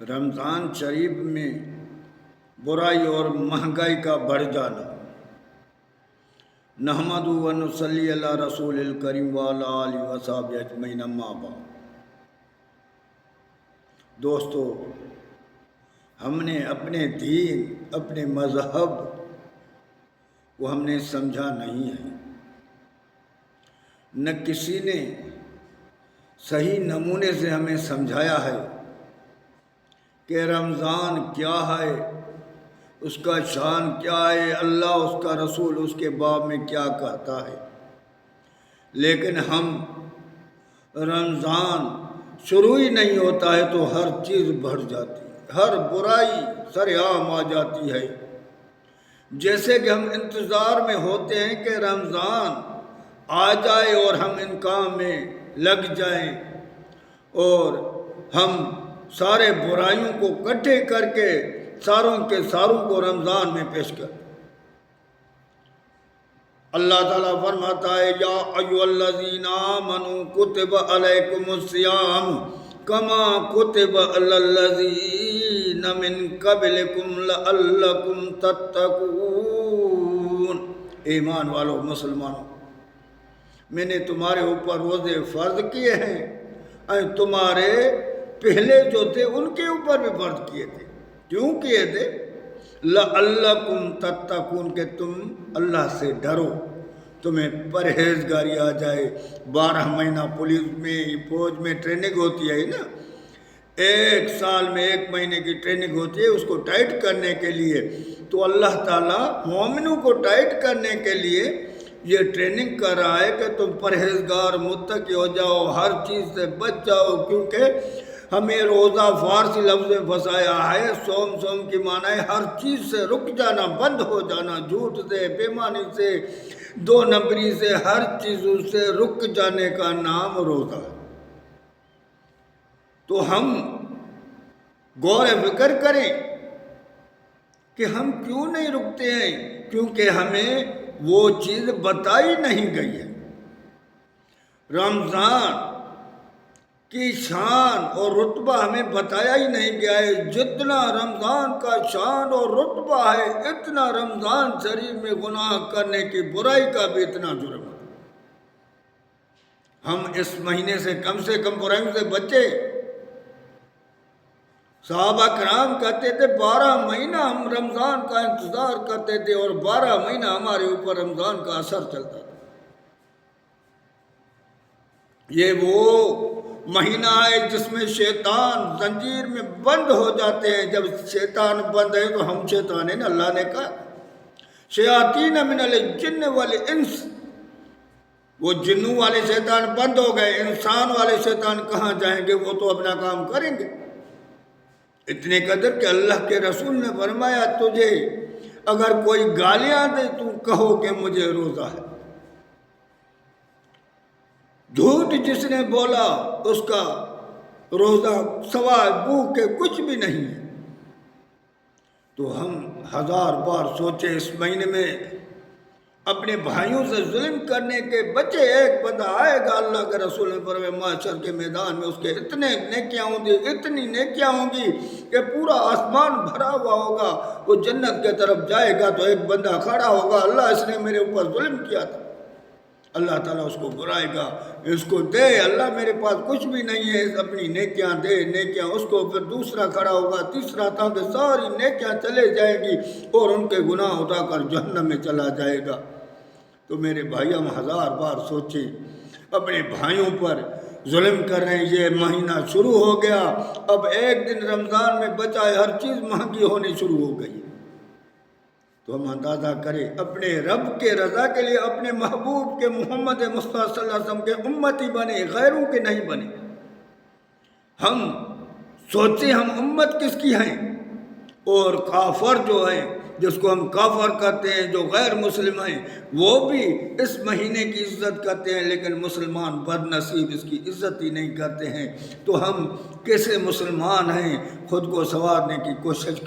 رمضان شریف میں برائی اور مہنگائی کا بڑھ جانا۔ نحمد و نصلی علی رسول الکریم وعلی آلہ وصحبہ اجمعین، اما بعد۔ دوستو، ہم نے اپنے دین، اپنے مذہب کو ہم نے سمجھا نہیں ہے، نہ کسی نے صحیح نمونے سے ہمیں سمجھایا ہے کہ رمضان کیا ہے، اس کا شان کیا ہے، اللہ اس کا رسول اس کے باب میں کیا کہتا ہے۔ لیکن ہم رمضان شروع ہی نہیں ہوتا ہے تو ہر چیز بڑھ جاتی ہے، ہر برائی سرعام آ جاتی ہے۔ جیسے کہ ہم انتظار میں ہوتے ہیں کہ رمضان آ جائے اور ہم ان کام میں لگ جائیں اور ہم سارے برائیوں کو اکٹھے کر کے ساروں کے ساروں کو رمضان میں پیش کر۔ اللہ تعالیٰ فرماتا ہے، یا ایھا الذین آمنوا کتب علیکم الصیام کما کتب علی الذین من قبلکم لعلکم تتقون۔ ایمان والو، مسلمانوں، میں نے تمہارے اوپر روزے فرض کیے ہیں اور تمہارے پہلے جو تھے ان کے اوپر بھی فرض کیے تھے۔ کیوں کیے تھے؟ لعلکم تتقون، کہ تم اللہ سے ڈرو، تمہیں پرہیزگاری آ جائے۔ 12 مہینہ پولیس میں، فوج میں ٹریننگ ہوتی ہے نا، 1 سال میں 1 مہینے کی ٹریننگ ہوتی ہے، اس کو ٹائٹ کرنے کے لیے۔ تو اللہ تعالیٰ مومنوں کو ٹائٹ کرنے کے لیے یہ ٹریننگ کر رہا ہے کہ تم پرہیزگار متقی ہو جاؤ، ہر چیز سے بچ جاؤ۔ کیونکہ ہمیں روزہ فارسی لفظ میں پھنسایا ہے، سوم کی معنی ہے ہر چیز سے رک جانا، بند ہو جانا، جھوٹ سے، بےمانی سے، 2 نمبری سے، ہر چیزوں سے رک جانے کا نام روزہ ہے۔ تو ہم غور فکر کریں کہ ہم کیوں نہیں رکتے ہیں، کیونکہ ہمیں وہ چیز بتائی نہیں گئی ہے۔ رمضان کی شان اور رتبہ ہمیں بتایا ہی نہیں گیا ہے۔ جتنا رمضان کا شان اور رتبہ ہے، اتنا رمضان شریف میں گناہ کرنے کی برائی کا بھی اتنا جرم ہے۔ ہم اس مہینے سے کم برائیوں سے بچے۔ صحابہ کرام کہتے تھے 12 مہینہ ہم رمضان کا انتظار کرتے تھے اور 12 مہینہ ہمارے اوپر رمضان کا اثر چلتا تھا۔ یہ وہ مہینہ ہے جس میں شیطان زنجیر میں بند ہو جاتے ہیں۔ جب شیطان بند ہے تو ہم شیطان ہیں نا، اللہ نے کہا شیاطین من الجن والانس، وہ جنوں والے شیطان بند ہو گئے، انسان والے شیطان کہاں جائیں گے، وہ تو اپنا کام کریں گے۔ اتنے قدر کہ اللہ کے رسول نے فرمایا، تجھے اگر کوئی گالیاں دے تو کہو کہ مجھے روزہ ہے۔ جھوٹ جس نے بولا اس کا روزہ سوائے بھوک کے کچھ بھی نہیں ہے۔ تو ہم 1000 بار سوچے، اس مہینے میں اپنے بھائیوں سے ظلم کرنے کے بچے۔ ایک بندہ آئے گا، اللہ کے رسول نے فرمایا محشر کے میدان میں اس کے اتنے نیکیاں ہوں گی، اتنی نیکیاں ہوں گی کہ پورا آسمان بھرا ہوا ہوگا۔ وہ جنت کے طرف جائے گا تو ایک بندہ کھڑا ہوگا، اللہ اس نے میرے اوپر ظلم کیا تھا۔ اللہ تعالیٰ اس کو برائے گا، اس کو دے، اللہ میرے پاس کچھ بھی نہیں ہے، اپنی نیکیاں دے، نیکیاں اس کو۔ پھر دوسرا کھڑا ہوگا، تیسرا، تاکہ ساری نیکیاں چلے جائیں گی اور ان کے گناہ اٹھا کر جہنم میں چلا جائے گا۔ تو میرے بھائی، ہم 1000 بار سوچیں، اپنے بھائیوں پر ظلم کر رہے ہیں۔ یہ مہینہ شروع ہو گیا، اب 1 دن رمضان میں بچا ہے، ہر چیز مہنگی ہونی شروع ہو گئی۔ تو ہم اندازہ کریں، اپنے رب کے رضا کے لیے اپنے محبوب کے محمد مصطفیٰ صلی اللہ علیہ وسلم کے امتی بنے، غیروں کے نہیں بنے۔ ہم سوچیں ہم امت کس کی ہیں، اور کافر جو ہیں، جس کو ہم کافر کہتے ہیں، جو غیر مسلم ہیں، وہ بھی اس مہینے کی عزت کرتے ہیں، لیکن مسلمان بد نصیب اس کی عزت ہی نہیں کرتے ہیں۔ تو ہم کیسے مسلمان ہیں، خود کو سنوارنے کی کوشش